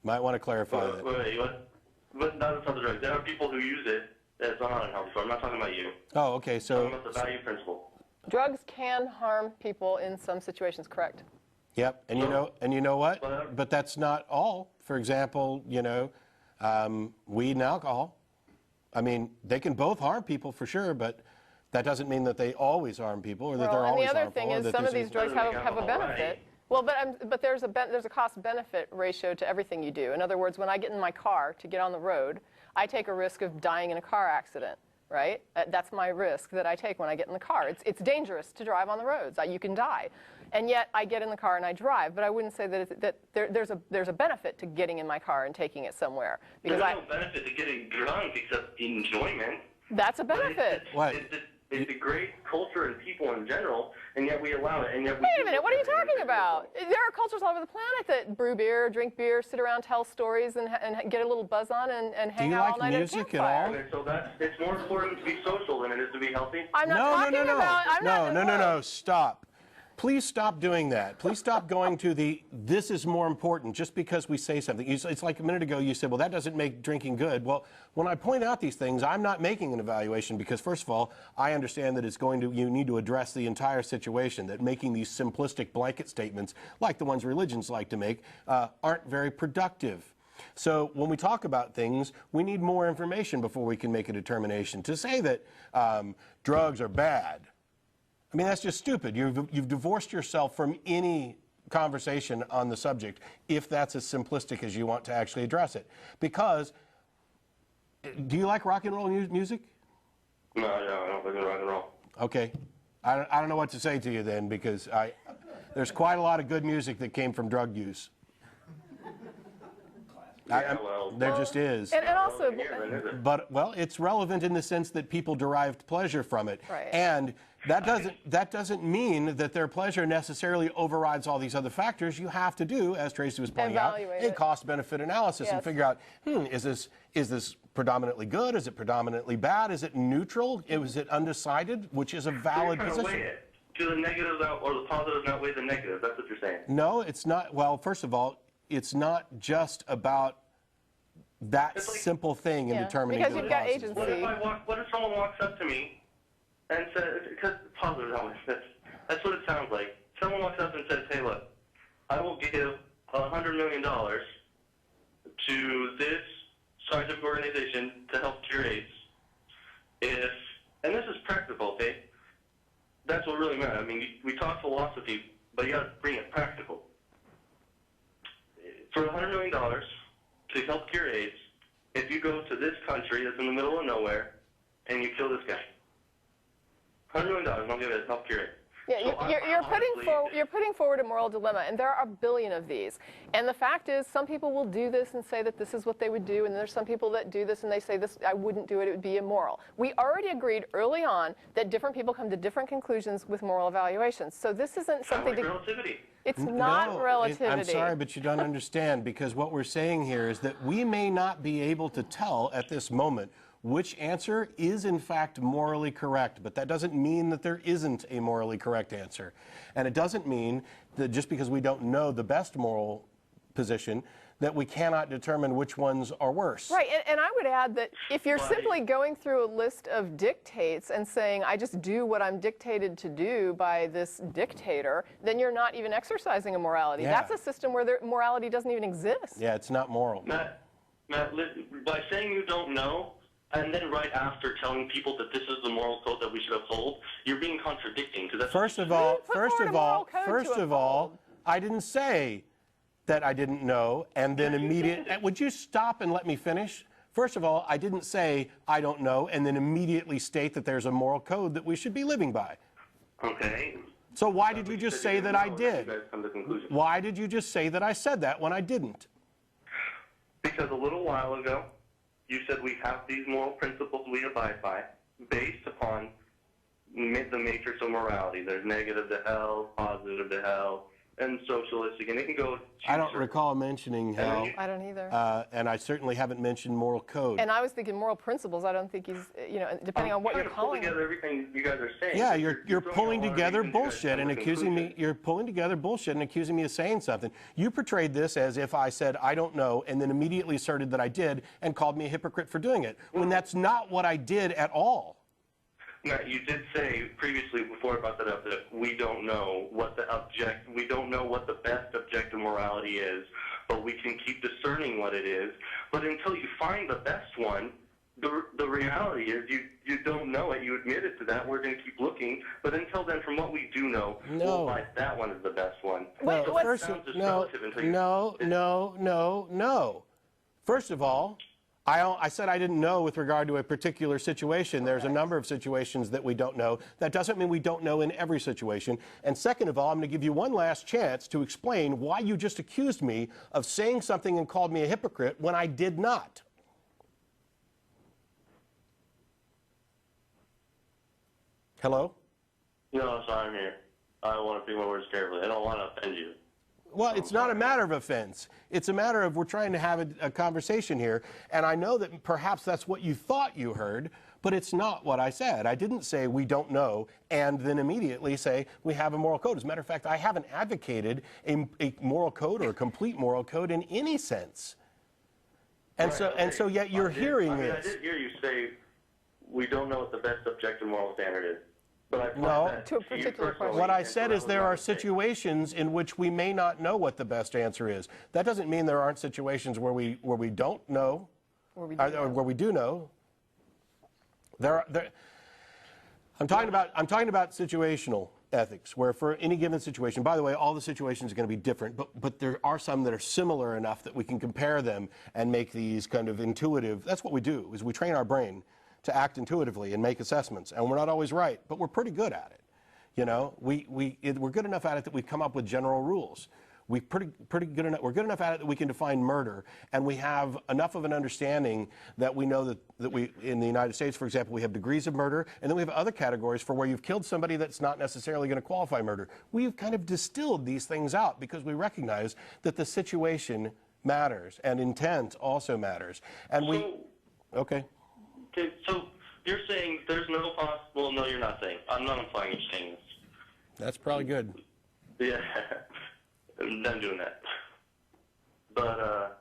Might want to clarify that. Wait, what? But that's not the drug. There are people who use it that's not unhealthy, so I'm not talking about you. Oh, okay, I'm so... talking about the value principle. Drugs can harm people in some situations, correct? Yep, and you know what? But that's not all. For example, weed and alcohol. I mean, they can both harm people for sure, but that doesn't mean that they always harm people or that they're always harmful. And the other thing is some of these drugs have a benefit. Well, but there's a cost-benefit ratio to everything you do. In other words, when I get in my car to get on the road, I take a risk of dying in a car accident, right? That's my risk that I take when I get in the car. It's dangerous to drive on the roads. You can die. And yet I get in the car and I drive, but I wouldn't say that there's a benefit to getting in my car and taking it somewhere. Because there's no benefit to getting drunk except enjoyment. That's a benefit. It's a great culture and people in general, and yet we allow it. And yet Wait a minute, what are you talking about? There are cultures all over the planet that brew beer, drink beer, sit around, tell stories, and get a little buzz on and hang out all night at a campfire. Do you like music at all? Okay, so it's more important to be social than it is to be healthy? I'm not talking about... No, stop. Please stop doing that. Please stop going to this is more important just because we say something. It's like a minute ago you said, well, that doesn't make drinking good. Well, when I point out these things, I'm not making an evaluation because, first of all, I understand that you need to address the entire situation, that making these simplistic blanket statements, like the ones religions like to make, aren't very productive. So when we talk about things, we need more information before we can make a determination. To say that drugs are bad, I mean, that's just stupid. You've divorced yourself from any conversation on the subject if that's as simplistic as you want to actually address it. Because, do you like rock and roll music? No, I don't like rock and roll. Okay. I don't know what to say to you then, because there's quite a lot of good music that came from drug use. There just is. And also, but it's relevant in the sense that people derived pleasure from it, right. And that doesn't mean that their pleasure necessarily overrides all these other factors. You have to do, as Tracy was pointing out, a cost-benefit analysis and figure out, is this predominantly good? Is it predominantly bad? Is it neutral? Is it undecided? Which is a valid position. Weigh it. Do the negatives or the positives outweigh the negatives? That's what you're saying. No, it's not. Well, first of all, it's not just about that simple thing in determining because you've got agency. What if someone walks up to me and says, because positive always, that's what it sounds like. Someone walks up and says, hey, look, I will give $100 million to this scientific organization to help cure AIDS. And this is practical, okay? That's what really matters. I mean, we talk philosophy, but you got to bring it practical. For $100 million to help cure AIDS, if you go to this country that's in the middle of nowhere and you kill this guy, $100 million, I'll give it to help cure it. Yeah, so you're putting forward a moral dilemma, and there are a billion of these. And the fact is, some people will do this and say that this is what they would do, and there's some people that do this and they say this, I wouldn't do it, it would be immoral. We already agreed early on that different people come to different conclusions with moral evaluations. So this isn't something to... relativity. It's not relativity. I'm sorry, but you don't understand, because what we're saying here is that we may not be able to tell at this moment which answer is in fact morally correct, but that doesn't mean that there isn't a morally correct answer. And it doesn't mean that just because we don't know the best moral position that we cannot determine which ones are worse. Right, and I would add that if you're simply going through a list of dictates and saying, I just do what I'm dictated to do by this dictator, then you're not even exercising a morality. Yeah. That's a system where morality doesn't even exist. Yeah, it's not moral. Matt, by saying you don't know, and then right after telling people that this is the moral code that we should uphold, you're being contradicting. Because that's First of You all, didn't put forward a moral code to uphold. I didn't say that I didn't know, and then immediately. Would you stop and let me finish? First of all, I didn't say I don't know, and then immediately state that there's a moral code that we should be living by. Okay. So why did you just say that I did? You guys come to conclusion. Why did you just say that I said that when I didn't? Because a little while ago, you said we have these moral principles we abide by based upon the matrix of morality. There's negative to hell, positive to hell, and socialistic, and it can go. I don't recall mentioning hell, I don't either. and I certainly haven't mentioned moral code. And I was thinking moral principles. I don't think he's, depending on what you're I'm trying to pull calling together it. everything you guys are saying. Yeah, you're throwing pulling a lot of together reasons you guys bullshit come and to accusing me. conclusion. You're pulling together bullshit and accusing me of saying something. You portrayed this as if I said I don't know, and then immediately asserted that I did, and called me a hypocrite for doing it. When that's not what I did at all. Now, you did say previously, before I brought that up, that we don't know what the best objective morality is, but we can keep discerning what it is. But until you find the best one, the reality is you don't know it. You admitted to that. We're going to keep looking. But until then, from what we do know, we'll find that one is the best one. Wait, So what's- it sounds just relative until you- No. First of all, I said I didn't know with regard to a particular situation. There's a number of situations that we don't know. That doesn't mean we don't know in every situation. And second of all, I'm going to give you one last chance to explain why you just accused me of saying something and called me a hypocrite when I did not. Hello? No, sorry, I'm here. I want to pick my words carefully. I don't want to offend you. Well, it's not a matter of offense. It's a matter of we're trying to have a conversation here, and I know that perhaps that's what you thought you heard, but it's not what I said. I didn't say we don't know and then immediately say we have a moral code. As a matter of fact, I haven't advocated a moral code or a complete moral code in any sense. And so yet you're hearing this. I did hear you say we don't know what the best objective moral standard is. But I find No. that To a you particular personally, What I and said what is there was are about to say. situations in which we may not know what the best answer is. That doesn't mean there aren't situations where we don't know, or where we do know. I'm talking about situational ethics, where for any given situation, by the way, all the situations are going to be different, but there are some that are similar enough that we can compare them and make these kind of intuitive. That's what we do, is we train our brain to act intuitively and make assessments, and we're not always right, but we're pretty good at it. You know, we're good enough at it that we've come up with general rules. We're good enough. We're good enough at it that we can define murder, and we have enough of an understanding that we know that we, in the United States, for example, we have degrees of murder, and then we have other categories for where you've killed somebody that's not necessarily going to qualify murder. We've kind of distilled these things out because we recognize that the situation matters and intent also matters, and okay. Okay, so you're saying there's no possible. No, you're not saying. I'm not implying you're saying this. That's probably good. Yeah, I'm done doing that. But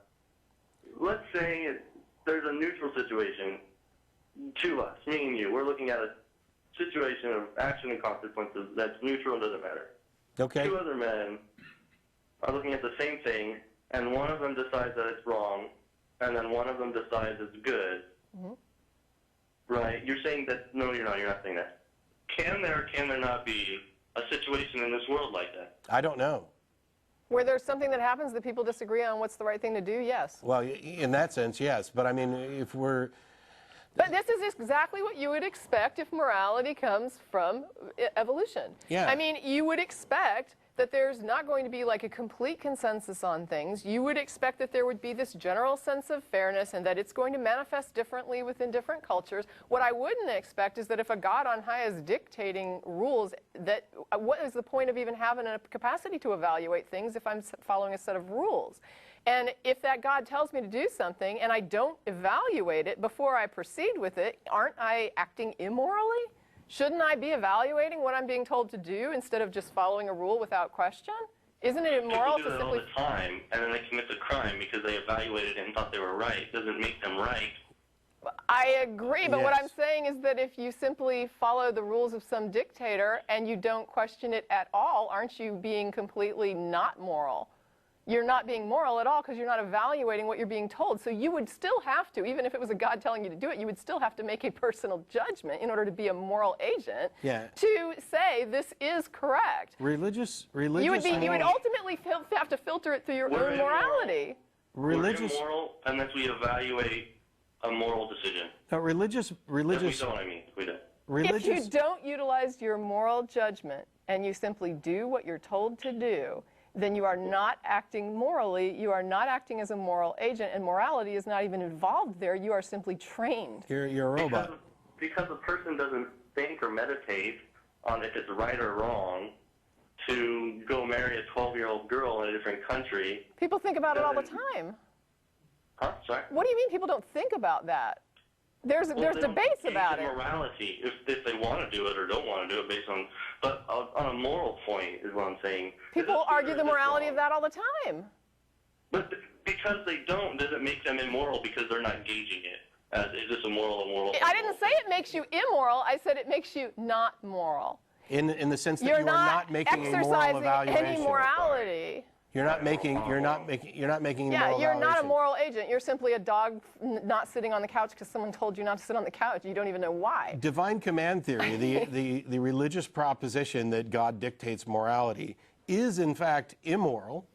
let's say there's a neutral situation. To us, me and you, we're looking at a situation of action and consequences that's neutral and doesn't matter. Okay. Two other men are looking at the same thing, and one of them decides that it's wrong, and then one of them decides it's good. Mm-hmm. Right? You're saying that, no, you're not. You're not saying that. Can there or can there not be a situation in this world like that? I don't know. Where there's something that happens that people disagree on what's the right thing to do, yes. Well, in that sense, yes. But I mean, if we're... But this is exactly what you would expect if morality comes from evolution. Yeah. I mean, you would expect that there's not going to be like a complete consensus on things. You would expect that there would be this general sense of fairness and that it's going to manifest differently within different cultures. What I wouldn't expect is that if a God on high is dictating rules, that what is the point of even having a capacity to evaluate things if I'm following a set of rules? And if that God tells me to do something and I don't evaluate it before I proceed with it, aren't I acting immorally? Shouldn't I be evaluating what I'm being told to do instead of just following a rule without question? Isn't it immoral People do to that all simply... the time, and then they commit the crime because they evaluated it and thought they were right. It doesn't make them right. I agree, but what Yes. I'm saying is that if you simply follow the rules of some dictator and you don't question it at all, aren't you being completely not moral? you're not being moral at all because you're not evaluating what you're being told. So you would still have to, even if it was a God telling you to do it, you would still have to make a personal judgment in order to be a moral agent to say this is correct. Religious You would ultimately have to filter it through your own morality. We're immoral unless we evaluate a moral decision. Religious. We don't, I mean. We don't. If you don't utilize your moral judgment and you simply do what you're told to do, then you are not acting morally. You are not acting as a moral agent, and morality is not even involved there. You are simply trained. You're a robot. Because a person doesn't think or meditate on if it's right or wrong to go marry a 12-year-old girl in a different country. People think about it all the time. Huh? Sorry? What do you mean people don't think about that? There's debates about it. Morality, if they want to do it or don't want to do it based on, but on a moral point is what I'm saying. People argue the morality of that all the time. But because they don't, does it make them immoral because they're not gauging it? As, is this a moral? I didn't say it makes you immoral. I said it makes you not moral. In the sense that you are not making a moral evaluation. Any morality. You're not making a moral evaluation. You're not a moral agent. You're simply a dog not sitting on the couch because someone told you not to sit on the couch. You don't even know why. Divine command theory, the religious proposition that God dictates morality, is in fact immoral,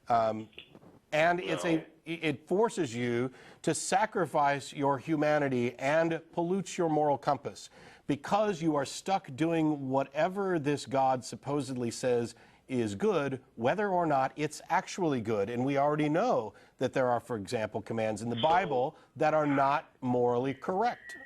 and it forces you to sacrifice your humanity and pollutes your moral compass because you are stuck doing whatever this God supposedly says is good, whether or not it's actually good. And we already know that there are, for example, commands in the Bible that are not morally correct.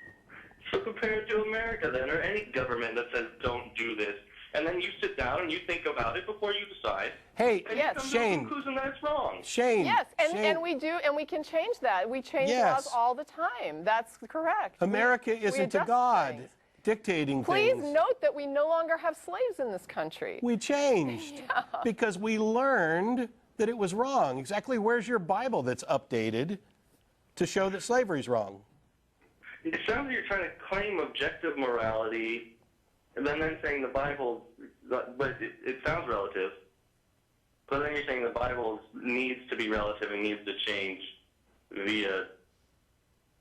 So compared to America then, or any government that says don't do this, and then you sit down and you think about it before you decide. Hey, and yes, you come Shane. to a conclusion that it's wrong. Shane. Yes, Shane. and we do, and we can change that. We change laws all the time. That's correct. America isn't a God dictating Please things. note that we no longer have slaves in this country. We changed because we learned that it was wrong. Exactly where's your Bible that's updated to show that slavery's wrong? It sounds like you're trying to claim objective morality and then saying the Bible, but it sounds relative. But then you're saying the Bible needs to be relative and needs to change via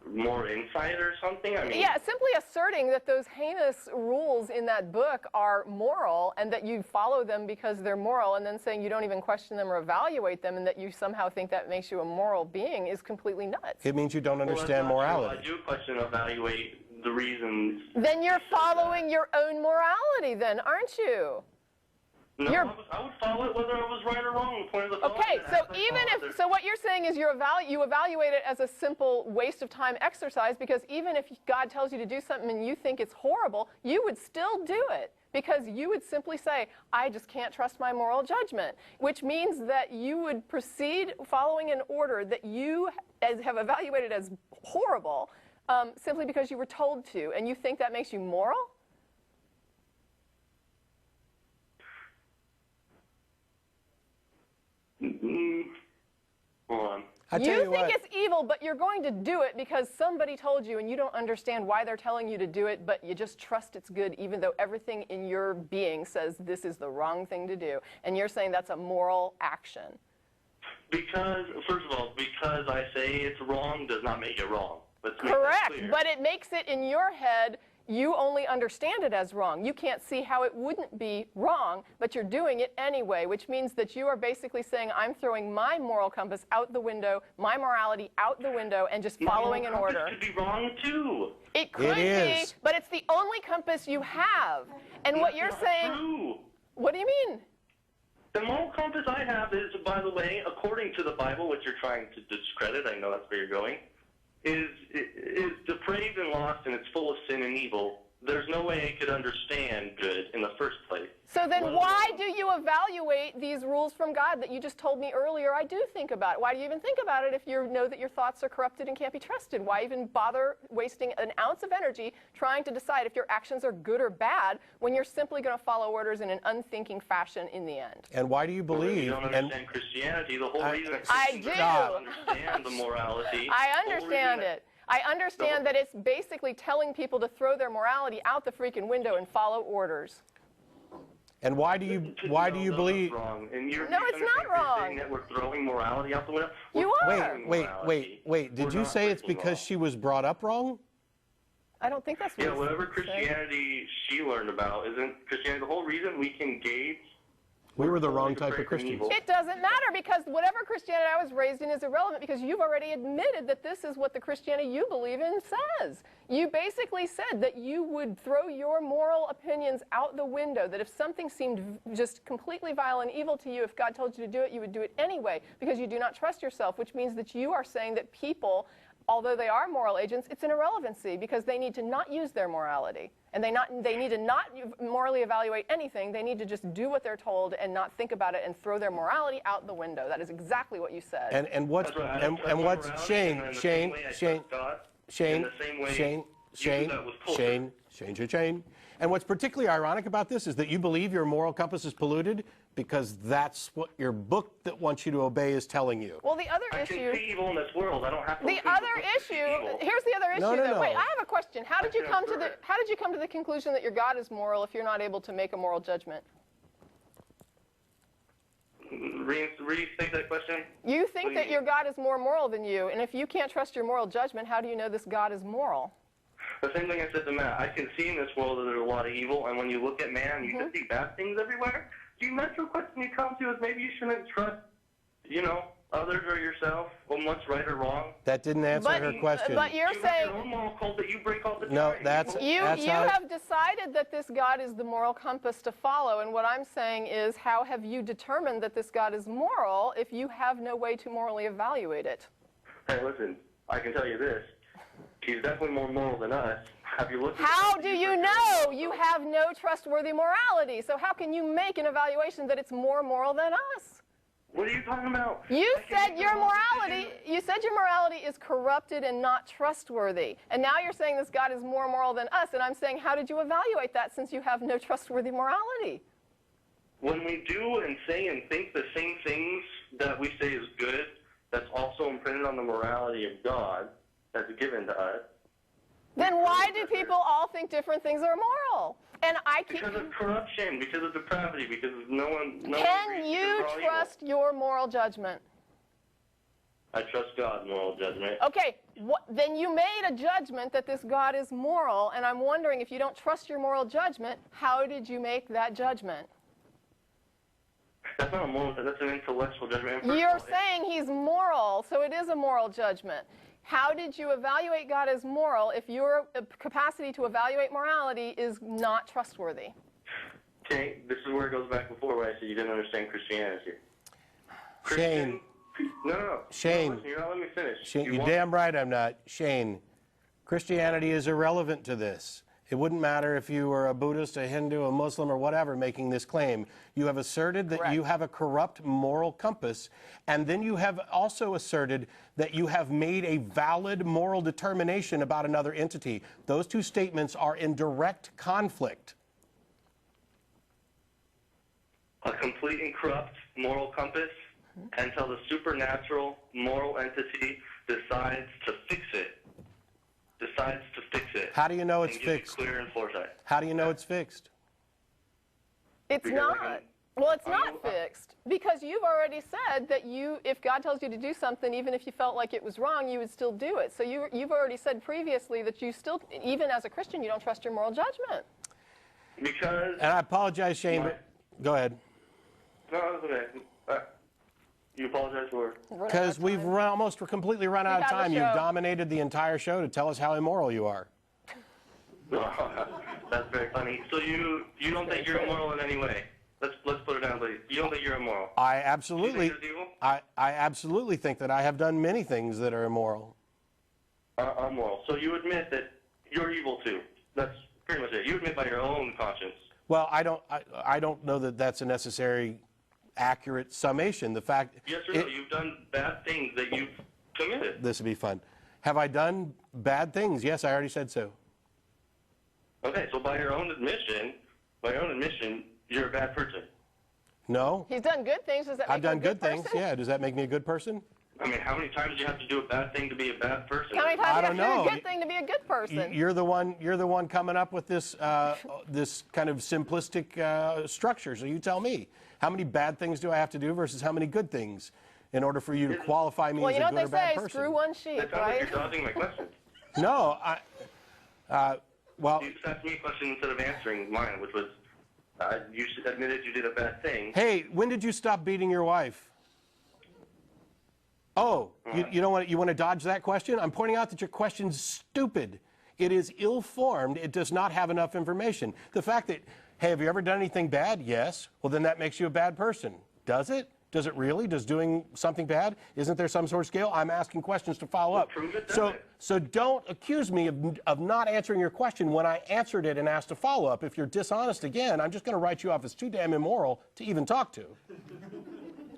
more insight or something? I mean, yeah, simply asserting that those heinous rules in that book are moral and that you follow them because they're moral, and then saying you don't even question them or evaluate them and that you somehow think that makes you a moral being is completely nuts. It means you don't understand morality. I do question and evaluate the reasons. Then you're following your own morality then, aren't you? No, I would follow it whether I was right or wrong. Okay, so even if, so what you're saying is you evaluate it as a simple waste of time exercise, because even if God tells you to do something and you think it's horrible, you would still do it because you would simply say, I just can't trust my moral judgment, which means that you would proceed following an order that you have evaluated as horrible simply because you were told to, and you think that makes you moral? Hold on. You think it's evil, but you're going to do it because somebody told you and you don't understand why they're telling you to do it, but you just trust it's good even though everything in your being says this is the wrong thing to do. And you're saying that's a moral action. Because, first of all, because I say it's wrong does not make it wrong. Let's make Correct, that clear. but it makes it in your head, you only understand it as wrong. You can't see how it wouldn't be wrong, but you're doing it anyway, which means that you are basically saying, I'm throwing my moral compass out the window, my morality out the window, and just following an order. It could be wrong, too. It could be, but it's the only compass you have. And what you're saying... True. What do you mean? The moral compass I have is, by the way, according to the Bible, which you're trying to discredit, I know that's where you're going, is depraved and lost and it's full of sin and evil. There's no way it could understand good in the first place. So then why do you evaluate these rules from God that you just told me earlier I do think about? Why do you even think about it if you know that your thoughts are corrupted and can't be trusted? Why even bother wasting an ounce of energy trying to decide if your actions are good or bad when you're simply going to follow orders in an unthinking fashion in the end? And why do you believe? You don't understand Christianity. The whole reason I do. Understand the morality. I understand it. I understand that it's basically telling people to throw their morality out the freaking window and follow orders. And why do you believe? Wrong. And you're No, it's not wrong. saying that we're throwing morality out the window. You are. Wait. Did you say it's because she was brought up wrong? I don't think that's what Yeah, you whatever said. Christianity she learned about isn't Christianity. The whole reason we can gauge. We were the wrong type of Christians. It doesn't matter because whatever Christianity I was raised in is irrelevant because you've already admitted that this is what the Christianity you believe in says. You basically said that you would throw your moral opinions out the window, that if something seemed just completely vile and evil to you, if God told you to do it, you would do it anyway because you do not trust yourself, which means that you are saying that people, although they are moral agents, it's an irrelevancy because they need to not use their morality. And they need to not morally evaluate anything. They need to just do what they're told and not think about it and throw their morality out the window. That is exactly what you said. And what's Shane, and what's particularly ironic about this is that you believe your moral compass is polluted because that's what your book that wants you to obey is telling you. Well, the other I issue. can see evil in this world. I don't have to. The other issue. Here's the other issue. No. Wait, I have a question. How did you come to the conclusion that your God is moral if you're not able to make a moral judgment? Restate that question. You think that your God is more moral than you, and if you can't trust your moral judgment, how do you know this God is moral? The same thing I said to Matt. I can see in this world that there's a lot of evil, and when you look at man, you just see bad things everywhere. The natural question you come to is maybe you shouldn't trust, others or yourself on what's right or wrong. That didn't answer her question. But you're saying your own moral code that you break all the time. No, that's you have decided that this God is the moral compass to follow, and what I'm saying is, how have you determined that this God is moral if you have no way to morally evaluate it? Hey, listen, I can tell you this. He's definitely more moral than us. Have you looked at How do you know? You have no trustworthy morality. So how can you make an evaluation that it's more moral than us? What are you talking about? You said your morality is corrupted and not trustworthy. And now you're saying this God is more moral than us, and I'm saying how did you evaluate that since you have no trustworthy morality? When we do and say and think the same things that we say is good, that's also imprinted on the morality of God that's given to us. Then why do people all think different things are moral? And because of corruption, because of depravity, because no one. Can you trust your moral judgment? I trust God's moral judgment. Okay, then you made a judgment that this God is moral, and I'm wondering if you don't trust your moral judgment, how did you make that judgment? That's not a moral. That's an intellectual judgment. You're saying he's moral, so it is a moral judgment. How did you evaluate God as moral if your capacity to evaluate morality is not trustworthy? Okay, this is where it goes back before where I said you didn't understand Christianity. Shane. No. Shane. No, listen, you're not letting me finish. Shane, you're damn right I'm not. Shane, Christianity is irrelevant to this. It wouldn't matter if you were a Buddhist, a Hindu, a Muslim, or whatever making this claim. You have asserted that Correct. you have a corrupt moral compass, and then you have also asserted that you have made a valid moral determination about another entity. Those two statements are in direct conflict. A complete and corrupt moral compass until the supernatural moral entity decides to fix it. How do you know it's and gives fixed? you clear and foresight. How do you know it's fixed? It's Because not. Well, it's not fixed because you've already said that if God tells you to do something, even if you felt like it was wrong, you would still do it. So you've already said previously that you still, even as a Christian, you don't trust your moral judgment. Because. And I apologize, Shane, but go ahead. No, that's okay. You apologize for. Because we've almost completely run out of have a time. You've show. dominated the entire show to tell us how immoral you are. That's very funny. So you don't think you're immoral in any way? Let's put it down, please. You don't think you're immoral? I absolutely, You think it's evil? I absolutely think that I have done many things that are immoral. Immoral. So you admit that you're evil too. That's pretty much it. You admit by your own conscience. Well, I don't know that that's a necessary, accurate summation. The fact. Yes or no? You've done bad things that you've committed. This would be fun. Have I done bad things? Yes, I already said so. Okay, so by your own admission, you're a bad person. No. He's done good things. Does that make I've done him a good things. person? Yeah. Does that make me a good person? I mean, how many times do you have to do a bad thing to be a bad person? How many times I do you have don't to do know. a good thing to be a good person? You're the one coming up with this this kind of simplistic structure. So you tell me, how many bad things do I have to do versus how many good things in order for you to qualify me Well, as you a know good what or they bad say, person? screw one sheep, It sounds like right? you're dodging my question. No, well, You just asked me a question instead of answering mine, which was, you admitted you did a bad thing. hey, when did you stop beating your wife? Oh, you don't want you want to dodge that question? I'm pointing out that your question's stupid. It is ill-formed. It does not have enough information. The fact that, hey, have you ever done anything bad? Yes. Well, then that makes you a bad person. Does it? Does it really? Does doing something bad? Isn't there some sort of scale? I'm asking questions to follow up. Prove it, doesn't it? So don't accuse me of not answering your question when I answered it and asked a follow-up. If you're dishonest again, I'm just going to write you off as too damn immoral to even talk to.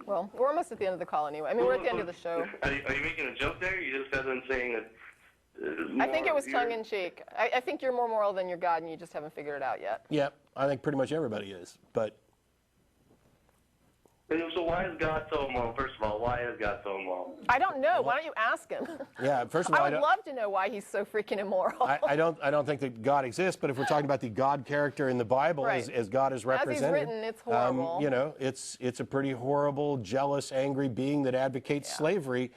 Well, we're almost at the end of the call anyway. I mean, we're at the end of the show. Are you making a joke there? You just got done saying that. I think it was tongue-in-cheek. I think you're more moral than your God, and you just haven't figured it out yet. Yeah, I think pretty much everybody is, but... So why is God so immoral? First of all, why is God so immoral? I don't know. Why don't you ask him? Yeah, first of all, I would love to know why he's so freaking immoral. I don't think that God exists, but if we're talking about the God character in the Bible Right. as God is represented, written, it's horrible. You know, it's a pretty horrible, jealous, angry being that advocates slavery.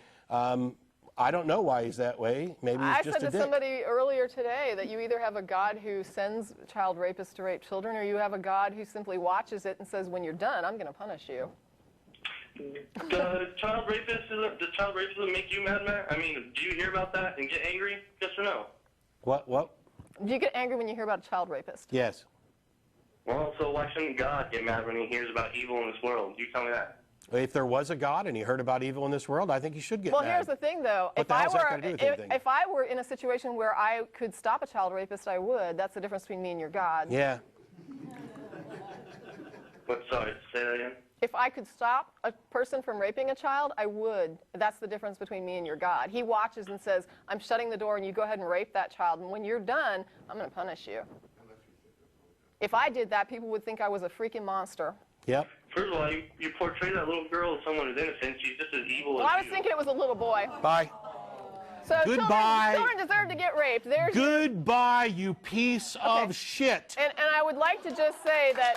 I don't know why he's that way. Maybe he's I just said a to dick. somebody earlier today that you either have a God who sends child rapists to rape children, or you have a God who simply watches it and says, when you're done, I'm going to punish you. Does child rapism make you mad, Matt? I mean, do you hear about that and get angry? Yes or no? What? Do you get angry when you hear about a child rapist? Yes. Well, so why shouldn't God get mad when he hears about evil in this world? You tell me that. If there was a God and he heard about evil in this world, I think he should get Well, mad. here's the thing, though. What the hell's that got to do with anything? If I were in a situation where I could stop a child rapist, I would. That's the difference between me and your God. Yeah. Sorry, say that again? If I could stop a person from raping a child, I would. That's the difference between me and your God. He watches and says, I'm shutting the door and you go ahead and rape that child. And when you're done, I'm going to punish you. If I did that, people would think I was a freaking monster. Yep. First of all, you portray that little girl as someone who's innocent. She's just as evil Well, as I was you. thinking it was a little boy. Bye. So Goodbye. children deserve to get raped. There's Goodbye, you piece of shit. And I would like to just say that,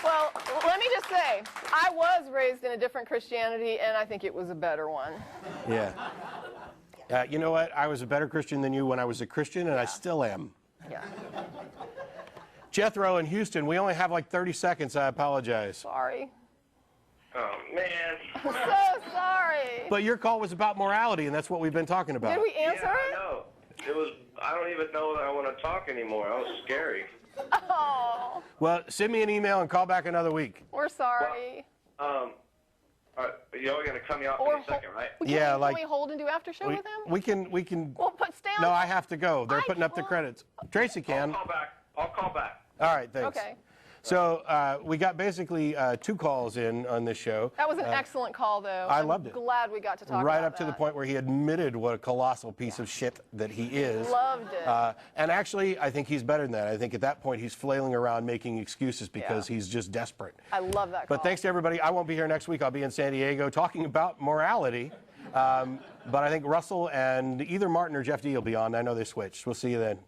well, let me just say, I was raised in a different Christianity, and I think it was a better one. Yeah. You know what? I was a better Christian than you when I was a Christian, and I still am. Yeah. Jethro in Houston, we only have like 30 seconds. I apologize. Sorry. Oh, man. I'm so sorry. But your call was about morality, and that's what we've been talking about. Did we answer Yeah, it? I know. It was, I don't even know that I want to talk anymore. That was scary. Oh, Well, send me an email and call back another week. we're sorry. All right, you're going to cut me off Or in a second, right? Yeah, can we hold and do after show with him? We can. Well, stay on. No, I have to go. They're I putting up the can't. credits. Tracy can. I'll call back. All right, thanks. Okay. So we got basically 2 calls in on this show. That was an excellent call, though. I loved it. Glad we got to talk Right about up to the that. point where he admitted what a colossal piece of shit that he is. Loved it. And actually, I think he's better than that. I think at that point he's flailing around making excuses because he's just desperate. I love that call. But thanks to everybody. I won't be here next week. I'll be in San Diego talking about morality. But I think Russell and either Martin or Jeff D will be on. I know they switched. We'll see you then.